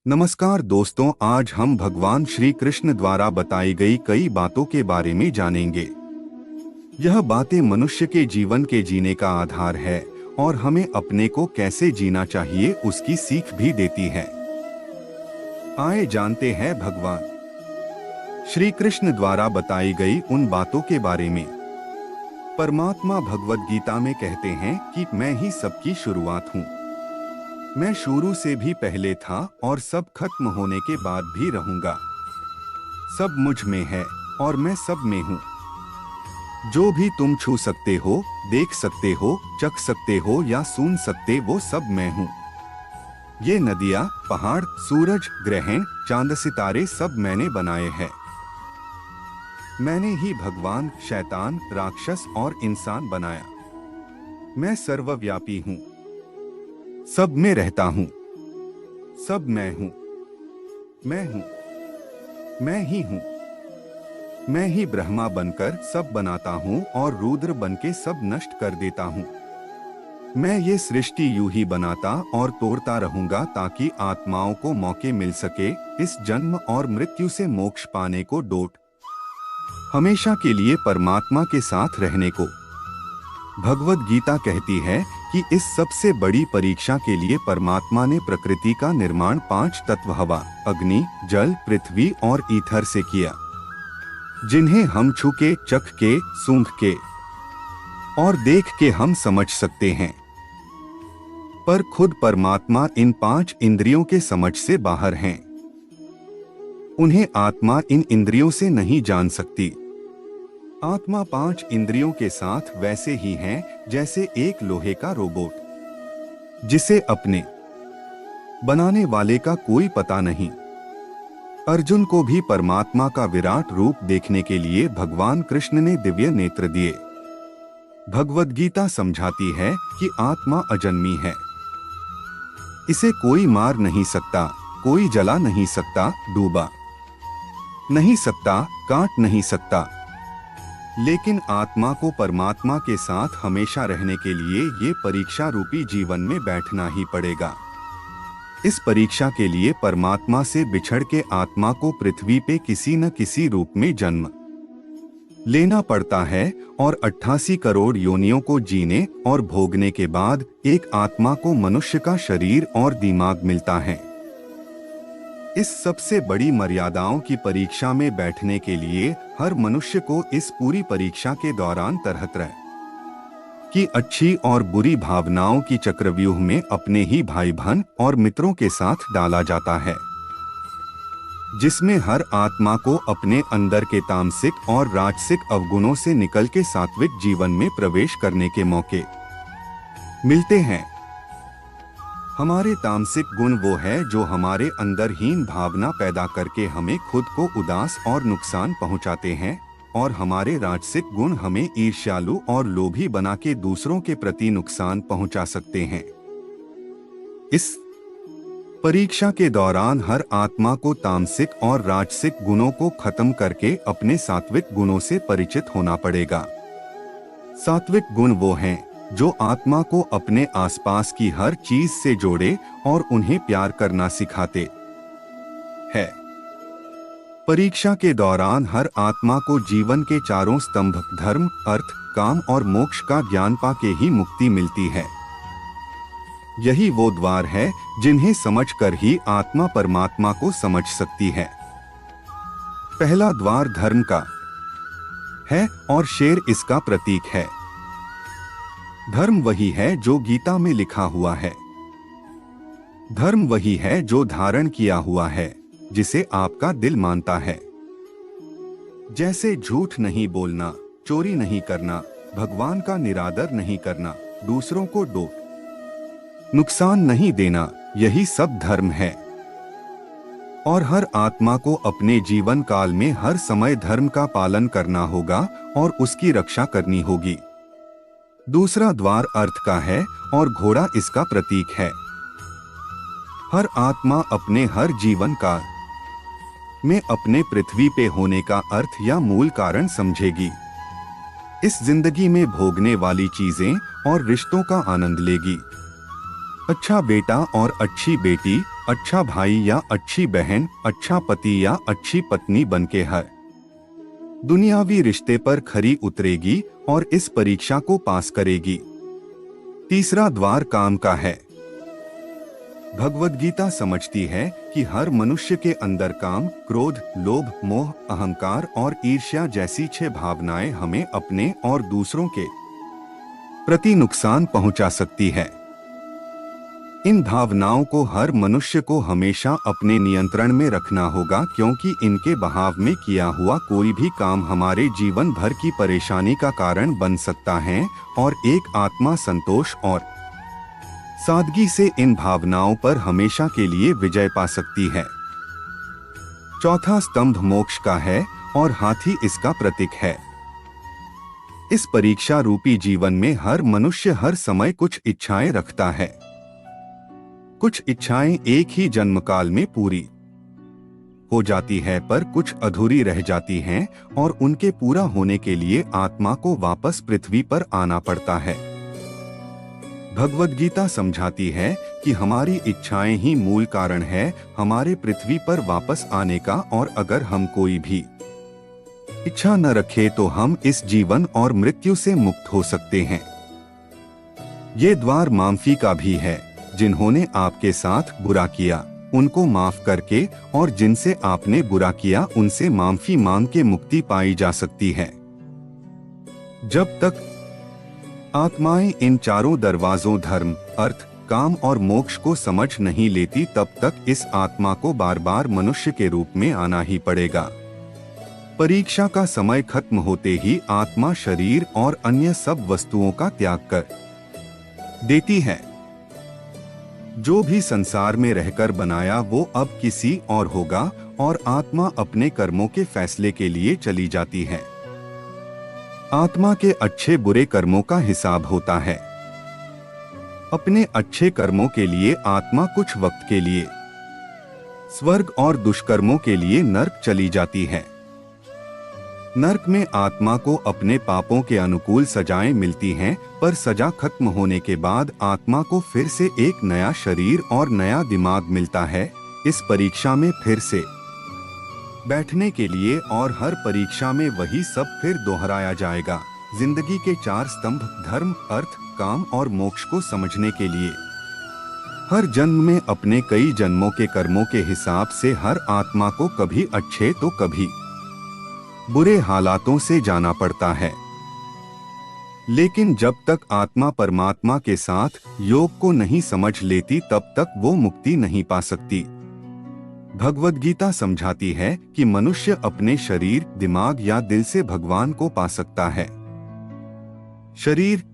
नमस्कार दोस्तों, आज हम भगवान श्री कृष्ण द्वारा बताई गई कई बातों के बारे में जानेंगे। यह बातें मनुष्य के जीवन के जीने का आधार है और हमें अपने को कैसे जीना चाहिए उसकी सीख भी देती है। आइए जानते हैं भगवान श्री कृष्ण द्वारा बताई गई उन बातों के बारे में। परमात्मा भगवद गीता में कहते हैं कि मैं ही सबकी शुरुआत हूँ। मैं शुरू से भी पहले था और सब खत्म होने के बाद भी रहूंगा। सब मुझ में है और मैं सब में हूँ। जो भी तुम छू सकते हो, देख सकते हो, चख सकते हो या सुन सकते, वो सब मैं हूँ। ये नदियाँ, पहाड़, सूरज, ग्रहण, चांद, सितारे सब मैंने बनाए हैं। मैंने ही भगवान, शैतान, राक्षस और इंसान बनाया। मैं सर्वव्यापी हूँ, सब में रहता हूँ। सब मैं हूँ, मैं हूँ, मैं ही हूँ। मैं ही ब्रह्मा बनकर सब बनाता हूँ और रुद्र बनके सब नष्ट कर देता हूँ। मैं ये सृष्टि यूं ही बनाता और तोड़ता रहूंगा ताकि आत्माओं को मौके मिल सके इस जन्म और मृत्यु से मोक्ष पाने को, हमेशा के लिए परमात्मा के साथ रहने को। भगवद गीता कहती है कि इस सबसे बड़ी परीक्षा के लिए परमात्मा ने प्रकृति का निर्माण 5 तत्व हवा, अग्नि, जल, पृथ्वी और ईथर से किया, जिन्हें हम छू के, चख के, सूंघ के और देख के हम समझ सकते हैं। पर खुद परमात्मा इन 5 इंद्रियों के समझ से बाहर हैं। उन्हें आत्मा इन इंद्रियों से नहीं जान सकती। आत्मा 5 इंद्रियों के साथ वैसे ही है जैसे एक लोहे का रोबोट, जिसे अपने बनाने वाले का कोई पता नहीं। अर्जुन को भी परमात्मा का विराट रूप देखने के लिए भगवान कृष्ण ने दिव्य नेत्र दिए। भगवद गीता समझाती है कि आत्मा अजन्मी है। इसे कोई मार नहीं सकता, कोई जला नहीं सकता, डूबा नहीं सकता, काट नहीं सकता। लेकिन आत्मा को परमात्मा के साथ हमेशा रहने के लिए ये परीक्षा रूपी जीवन में बैठना ही पड़ेगा। इस परीक्षा के लिए परमात्मा से बिछड़ के आत्मा को पृथ्वी पे किसी न किसी रूप में जन्म लेना पड़ता है और 88 करोड़ योनियों को जीने और भोगने के बाद एक आत्मा को मनुष्य का शरीर और दिमाग मिलता है। इस सबसे बड़ी मर्यादाओं की परीक्षा में बैठने के लिए हर मनुष्य को इस पूरी परीक्षा के दौरान तरह तरह की अच्छी और बुरी भावनाओं की चक्रव्यूह में अपने ही भाई बहन और मित्रों के साथ डाला जाता है, जिसमें हर आत्मा को अपने अंदर के तामसिक और राजसिक अवगुणों से निकल के सात्विक जीवन में प्रवेश करने के मौके मिलते हैं। हमारे तामसिक गुण वो है जो हमारे अंदर हीन भावना पैदा करके हमें खुद को उदास और नुकसान पहुंचाते हैं, और हमारे राजसिक गुण हमें ईर्ष्यालु और लोभी बना के दूसरों के प्रति नुकसान पहुंचा सकते हैं। इस परीक्षा के दौरान हर आत्मा को तामसिक और राजसिक गुणों को खत्म करके अपने सात्विक गुणों से परिचित होना पड़ेगा। सात्विक गुण वो हैं जो आत्मा को अपने आसपास की हर चीज से जोड़े और उन्हें प्यार करना सिखाते हैं। परीक्षा के दौरान हर आत्मा को जीवन के चारों स्तंभ धर्म, अर्थ, काम और मोक्ष का ज्ञान पाके ही मुक्ति मिलती है। यही वो द्वार है जिन्हें समझकर ही आत्मा परमात्मा को समझ सकती है। पहला द्वार धर्म का है और शेर इसका प्रतीक है। धर्म वही है जो गीता में लिखा हुआ है। धर्म वही है जो धारण किया हुआ है, जिसे आपका दिल मानता है। जैसे झूठ नहीं बोलना, चोरी नहीं करना, भगवान का निरादर नहीं करना, दूसरों को नुकसान नहीं देना, यही सब धर्म है। और हर आत्मा को अपने जीवन काल में हर समय धर्म का पालन करना होगा और उसकी रक्षा करनी होगी। दूसरा द्वार अर्थ का है और घोड़ा इसका प्रतीक है। हर आत्मा अपने हर जीवन काल में अपने पृथ्वी पे होने का अर्थ या मूल कारण समझेगी। इस जिंदगी में भोगने वाली चीजें और रिश्तों का आनंद लेगी। अच्छा बेटा और अच्छी बेटी, अच्छा भाई या अच्छी बहन, अच्छा पति या अच्छी पत्नी बनके हर दुनियावी रिश्ते पर खरी उतरेगी और इस परीक्षा को पास करेगी। तीसरा द्वार काम का है। भगवद गीता समझती है कि हर मनुष्य के अंदर काम, क्रोध, लोभ, मोह, अहंकार और ईर्ष्या जैसी 6 भावनाएं हमें अपने और दूसरों के प्रति नुकसान पहुंचा सकती है। इन भावनाओं को हर मनुष्य को हमेशा अपने नियंत्रण में रखना होगा, क्योंकि इनके बहाव में किया हुआ कोई भी काम हमारे जीवन भर की परेशानी का कारण बन सकता है और एक आत्मा संतोष और सादगी से इन भावनाओं पर हमेशा के लिए विजय पा सकती है। चौथा स्तंभ मोक्ष का है और हाथी इसका प्रतीक है। इस परीक्षा रूपी जीवन में हर मनुष्य हर समय कुछ इच्छाएं रखता है। कुछ इच्छाएं एक ही जन्म काल में पूरी हो जाती है, पर कुछ अधूरी रह जाती हैं और उनके पूरा होने के लिए आत्मा को वापस पृथ्वी पर आना पड़ता है। भगवद गीता समझाती है कि हमारी इच्छाएं ही मूल कारण है हमारे पृथ्वी पर वापस आने का, और अगर हम कोई भी इच्छा न रखें तो हम इस जीवन और मृत्यु से मुक्त हो सकते हैं। ये द्वार माफी का भी है। जिन्होंने आपके साथ बुरा किया उनको माफ करके और जिनसे आपने बुरा किया उनसे माफी मांग के मुक्ति पाई जा सकती है। जब तक आत्माएं इन चारों दरवाजों धर्म, अर्थ, काम और मोक्ष को समझ नहीं लेती, तब तक इस आत्मा को बार बार मनुष्य के रूप में आना ही पड़ेगा। परीक्षा का समय खत्म होते ही आत्मा शरीर और अन्य सब वस्तुओं का त्याग कर देती है। जो भी संसार में रहकर बनाया वो अब किसी और होगा और आत्मा अपने कर्मों के फैसले के लिए चली जाती है। आत्मा के अच्छे बुरे कर्मों का हिसाब होता है। अपने अच्छे कर्मों के लिए आत्मा कुछ वक्त के लिए स्वर्ग और दुष्कर्मों के लिए नर्क चली जाती है। नर्क में आत्मा को अपने पापों के अनुकूल सजाएं मिलती हैं, पर सजा खत्म होने के बाद आत्मा को फिर से एक नया शरीर और नया दिमाग मिलता है इस परीक्षा में फिर से बैठने के लिए, और हर परीक्षा में वही सब फिर दोहराया जाएगा। जिंदगी के 4 स्तंभ धर्म, अर्थ, काम और मोक्ष को समझने के लिए हर जन्म में अपने कई जन्मों के कर्मों के हिसाब से हर आत्मा को कभी अच्छे तो कभी बुरे हालातों से जाना पड़ता है। लेकिन जब तक आत्मा परमात्मा के साथ योग को नहीं समझ लेती तब तक वो मुक्ति नहीं पा सकती। भगवद गीता समझाती है कि मनुष्य अपने शरीर, दिमाग या दिल से भगवान को पा सकता है। शरीर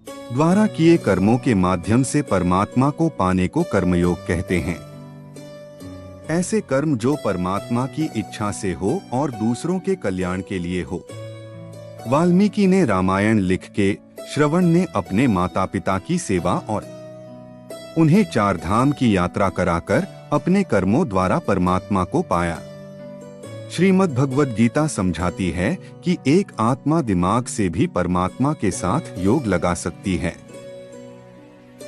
द्वारा किए कर्मों के माध्यम से परमात्मा को पाने को कर्मयोग कहते हैं। ऐसे कर्म जो परमात्मा की इच्छा से हो और दूसरों के कल्याण के लिए हो। वाल्मीकि ने रामायण लिख के, श्रवण ने अपने माता पिता की सेवा और उन्हें 4 धाम की यात्रा कराकर अपने कर्मों द्वारा परमात्मा को पाया। श्रीमद् भगवद गीता समझाती है कि एक आत्मा दिमाग से भी परमात्मा के साथ योग लगा सकती है।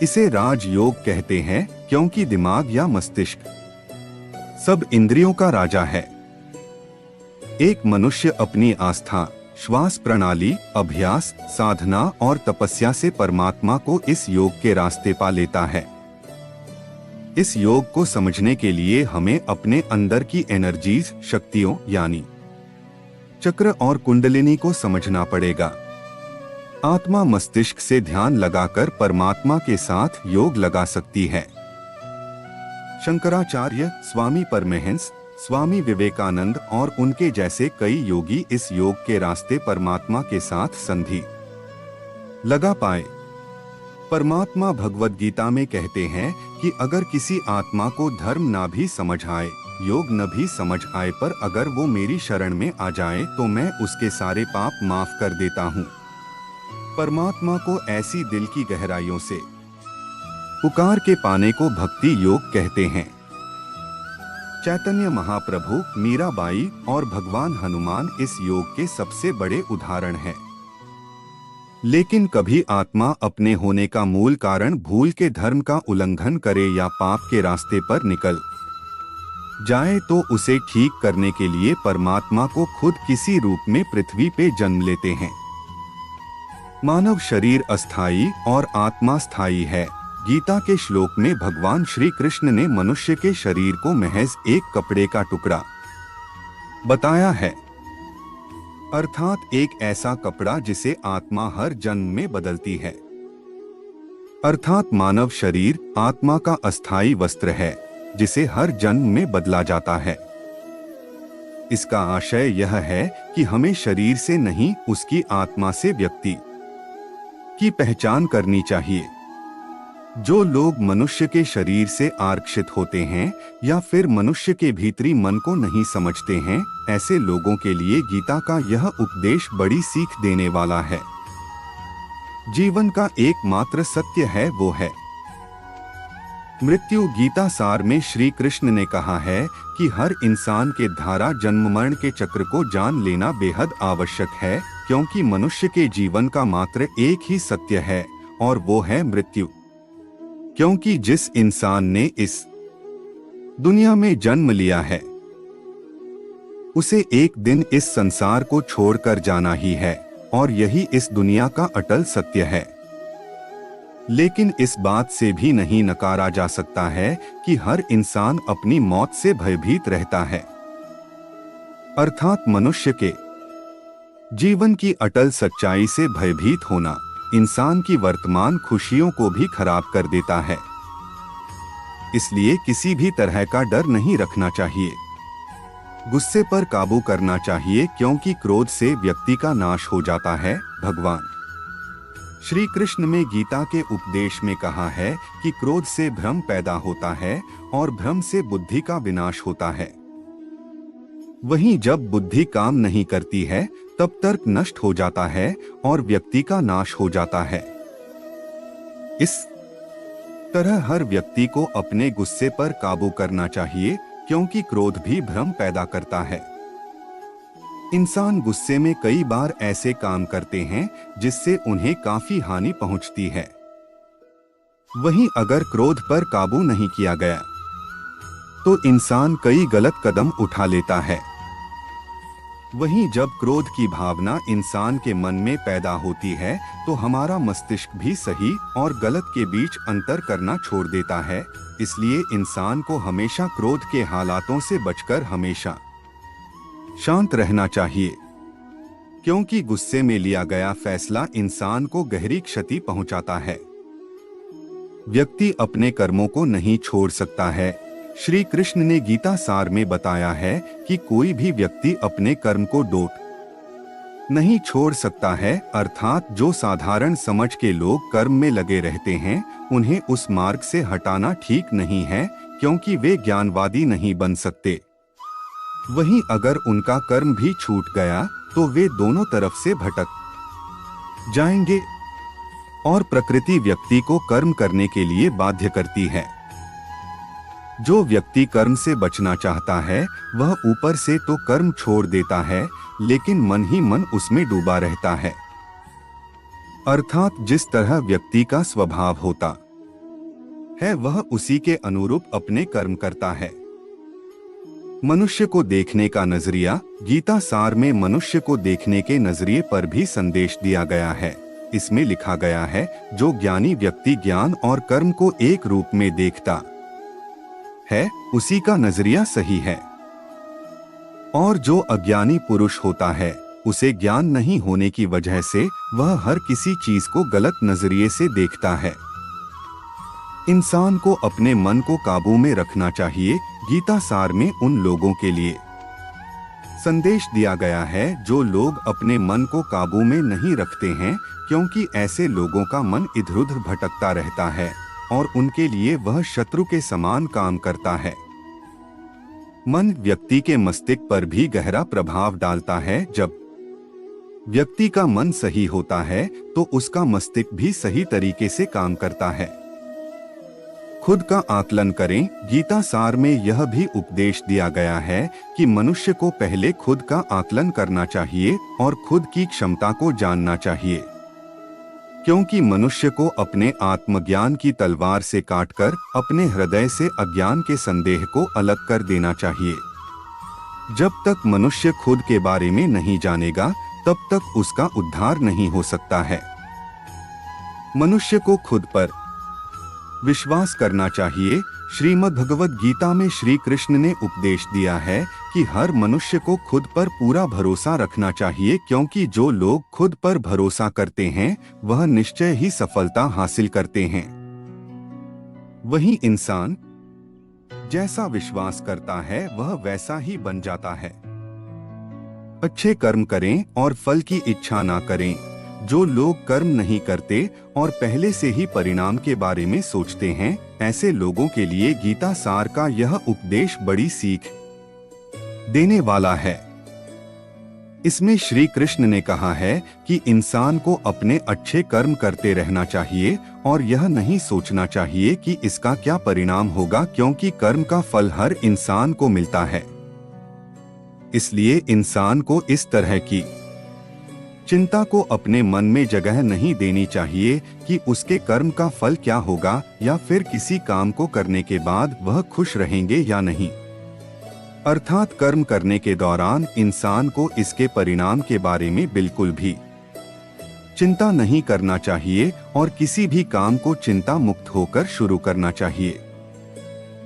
इसे राज योग कहते हैं, क्योंकि दिमाग या मस्तिष्क सब इंद्रियों का राजा है। एक मनुष्य अपनी आस्था, श्वास प्रणाली, अभ्यास, साधना और तपस्या से परमात्मा को इस योग के रास्ते पा लेता है। इस योग को समझने के लिए हमें अपने अंदर की एनर्जीज, शक्तियों यानी चक्र और कुंडलिनी को समझना पड़ेगा। आत्मा मस्तिष्क से ध्यान लगाकर परमात्मा के साथ योग लगा सकती है। शंकराचार्य, स्वामी परमहंस, स्वामी विवेकानंद और उनके जैसे कई योगी इस योग के रास्ते परमात्मा के साथ संधि लगा पाए। परमात्मा भगवद गीता में कहते हैं कि अगर किसी आत्मा को धर्म ना भी समझ आए, योग न भी समझ आए, पर अगर वो मेरी शरण में आ जाए तो मैं उसके सारे पाप माफ कर देता हूँ। परमात्मा को ऐसी दिल की गहराइयों से पुकार के पाने को भक्ति योग कहते हैं। चैतन्य महाप्रभु, मीराबाई और भगवान हनुमान इस योग के सबसे बड़े उदाहरण हैं। लेकिन कभी आत्मा अपने होने का मूल कारण भूल के धर्म का उल्लंघन करे या पाप के रास्ते पर निकल जाए तो उसे ठीक करने के लिए परमात्मा को खुद किसी रूप में पृथ्वी पे जन्म लेते हैं। मानव शरीर अस्थायी और आत्मा स्थायी है। गीता के श्लोक में भगवान श्री कृष्ण ने मनुष्य के शरीर को महज एक कपड़े का टुकड़ा बताया है, अर्थात एक ऐसा कपड़ा जिसे आत्मा हर जन्म में बदलती है। अर्थात मानव शरीर आत्मा का अस्थायी वस्त्र है जिसे हर जन्म में बदला जाता है। इसका आशय यह है कि हमें शरीर से नहीं, उसकी आत्मा से व्यक्ति की पहचान करनी चाहिए। जो लोग मनुष्य के शरीर से आरक्षित होते हैं या फिर मनुष्य के भीतरी मन को नहीं समझते हैं, ऐसे लोगों के लिए गीता का यह उपदेश बड़ी सीख देने वाला है। जीवन का एकमात्र सत्य है वो है मृत्यु। गीता सार में श्री कृष्ण ने कहा है कि हर इंसान के धारा जन्म मरण के चक्र को जान लेना बेहद आवश्यक है, क्योंकि मनुष्य के जीवन का मात्र एक ही सत्य है और वो है मृत्यु। क्योंकि जिस इंसान ने इस दुनिया में जन्म लिया है उसे एक दिन इस संसार को छोड़कर जाना ही है और यही इस दुनिया का अटल सत्य है। लेकिन इस बात से भी नहीं नकारा जा सकता है कि हर इंसान अपनी मौत से भयभीत रहता है। अर्थात मनुष्य के जीवन की अटल सच्चाई से भयभीत होना इंसान की वर्तमान खुशियों को भी खराब कर देता है। इसलिए किसी भी तरह का डर नहीं रखना चाहिए। गुस्से पर काबू करना चाहिए, क्योंकि क्रोध से व्यक्ति का नाश हो जाता है। भगवान श्री कृष्ण में गीता के उपदेश में कहा है कि क्रोध से भ्रम पैदा होता है और भ्रम से बुद्धि का विनाश होता है। वहीं जब बुद्धि काम नहीं करती है तब तर्क नष्ट हो जाता है और व्यक्ति का नाश हो जाता है। इस तरह हर व्यक्ति को अपने गुस्से पर काबू करना चाहिए, क्योंकि क्रोध भी भ्रम पैदा करता है। इंसान गुस्से में कई बार ऐसे काम करते हैं जिससे उन्हें काफी हानि पहुंचती है। वहीं अगर क्रोध पर काबू नहीं किया गया तो इंसान कई गलत कदम उठा लेता है। वहीं जब क्रोध की भावना इंसान के मन में पैदा होती है तो हमारा मस्तिष्क भी सही और गलत के बीच अंतर करना छोड़ देता है। इसलिए इंसान को हमेशा क्रोध के हालातों से बचकर हमेशा शांत रहना चाहिए, क्योंकि गुस्से में लिया गया फैसला इंसान को गहरी क्षति पहुंचाता है। व्यक्ति अपने कर्मों को नहीं छोड़ सकता है। श्री कृष्ण ने गीता सार में बताया है कि कोई भी व्यक्ति अपने कर्म को डोट नहीं छोड़ सकता है। अर्थात जो साधारण समझ के लोग कर्म में लगे रहते हैं उन्हें उस मार्ग से हटाना ठीक नहीं है, क्योंकि वे ज्ञानवादी नहीं बन सकते। वहीं अगर उनका कर्म भी छूट गया तो वे दोनों तरफ से भटक जाएंगे और प्रकृति व्यक्ति को कर्म करने के लिए बाध्य करती है। जो व्यक्ति कर्म से बचना चाहता है वह ऊपर से तो कर्म छोड़ देता है, लेकिन मन ही मन उसमें डूबा रहता है। अर्थात जिस तरह व्यक्ति का स्वभाव होता है वह उसी के अनुरूप अपने कर्म करता है। मनुष्य को देखने का नजरिया। गीता सार में मनुष्य को देखने के नजरिए पर भी संदेश दिया गया है। इसमें लिखा गया है, जो ज्ञानी व्यक्ति ज्ञान और कर्म को एक रूप में देखता है उसी का नजरिया सही है, और जो अज्ञानी पुरुष होता है उसे ज्ञान नहीं होने की वजह से वह हर किसी चीज को गलत नजरिए से देखता है। इंसान को अपने मन को काबू में रखना चाहिए। गीता सार में उन लोगों के लिए संदेश दिया गया है जो लोग अपने मन को काबू में नहीं रखते हैं, क्योंकि ऐसे लोगों का मन इधर-उधर भटकता रहता है और उनके लिए वह शत्रु के समान काम करता है। मन व्यक्ति के मस्तिष्क पर भी गहरा प्रभाव डालता है। जब व्यक्ति का मन सही होता है तो उसका मस्तिष्क भी सही तरीके से काम करता है। खुद का आकलन करें। गीता सार में यह भी उपदेश दिया गया है कि मनुष्य को पहले खुद का आकलन करना चाहिए और खुद की क्षमता को जानना चाहिए। क्योंकि मनुष्य को अपने आत्मज्ञान की तलवार से काटकर अपने हृदय से अज्ञान के संदेह को अलग कर देना चाहिए। जब तक मनुष्य खुद के बारे में नहीं जानेगा, तब तक उसका उद्धार नहीं हो सकता है। मनुष्य को खुद पर विश्वास करना चाहिए। श्रीमद् भगवद गीता में श्री कृष्ण ने उपदेश दिया है कि हर मनुष्य को खुद पर पूरा भरोसा रखना चाहिए, क्योंकि जो लोग खुद पर भरोसा करते हैं वह निश्चय ही सफलता हासिल करते हैं। वही इंसान जैसा विश्वास करता है वह वैसा ही बन जाता है। अच्छे कर्म करें और फल की इच्छा ना करें। जो लोग कर्म नहीं करते और पहले से ही परिणाम के बारे में सोचते हैं, ऐसे लोगों के लिए गीता सार का यह उपदेश बड़ी सीख देने वाला है। इसमें श्री कृष्ण ने कहा है कि इंसान को अपने अच्छे कर्म करते रहना चाहिए और यह नहीं सोचना चाहिए कि इसका क्या परिणाम होगा, क्योंकि कर्म का फल हर इंसान को मिलता है। इसलिए इंसान को इस तरह की चिंता को अपने मन में जगह नहीं देनी चाहिए कि उसके कर्म का फल क्या होगा या फिर किसी काम को करने के बाद वह खुश रहेंगे या नहीं। अर्थात कर्म करने के दौरान इंसान को इसके परिणाम के बारे में बिल्कुल भी चिंता नहीं करना चाहिए और किसी भी काम को चिंता मुक्त होकर शुरू करना चाहिए।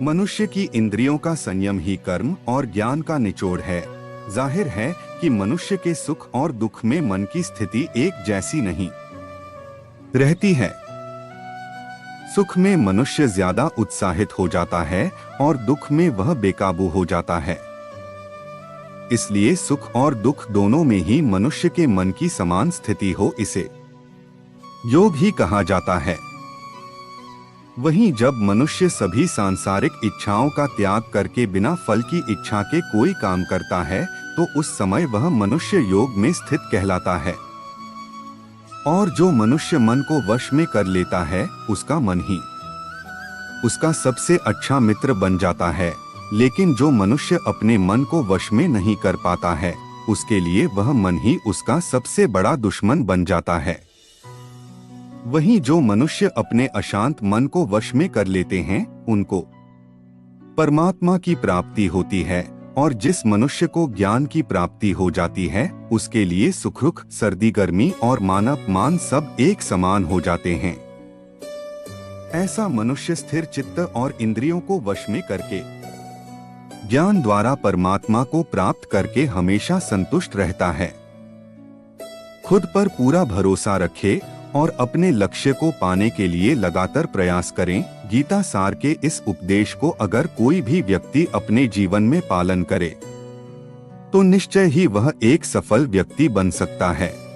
मनुष्य की इंद्रियों का संयम ही कर्म और ज्ञान का निचोड़ है। जाहिर है कि मनुष्य के सुख और दुख में मन की स्थिति एक जैसी नहीं रहती है। सुख में मनुष्य ज्यादा उत्साहित हो जाता है और दुख में वह बेकाबू हो जाता है। इसलिए सुख और दुख दोनों में ही मनुष्य के मन की समान स्थिति हो, इसे योग ही कहा जाता है। वहीं जब मनुष्य सभी सांसारिक इच्छाओं का त्याग करके बिना फल की इच्छा के कोई काम करता है, तो उस समय वह मनुष्य योग में स्थित कहलाता है। और जो मनुष्य मन को वश में कर लेता है, उसका मन ही उसका सबसे अच्छा मित्र बन जाता है। लेकिन जो मनुष्य अपने मन को वश में नहीं कर पाता है, उसके लिए वह मन ही उसका सबसे बड़ा दुश्मन बन जाता है। वहीं जो मनुष्य अपने अशांत मन को वश में कर लेते हैं, उनको परमात्मा की प्राप्ति होती है। और जिस मनुष्य को ज्ञान की प्राप्ति हो जाती है, उसके लिए सुख दुख, सर्दी गर्मी और मान अपमान सब एक समान हो जाते हैं। ऐसा मनुष्य स्थिर चित्त और इंद्रियों को वश में करके ज्ञान द्वारा परमात्मा को प्राप्त करके हमेशा संतुष्ट रहता है। खुद पर पूरा भरोसा रखे और अपने लक्ष्य को पाने के लिए लगातार प्रयास करें। गीता सार के इस उपदेश को अगर कोई भी व्यक्ति अपने जीवन में पालन करे, तो निश्चय ही वह एक सफल व्यक्ति बन सकता है।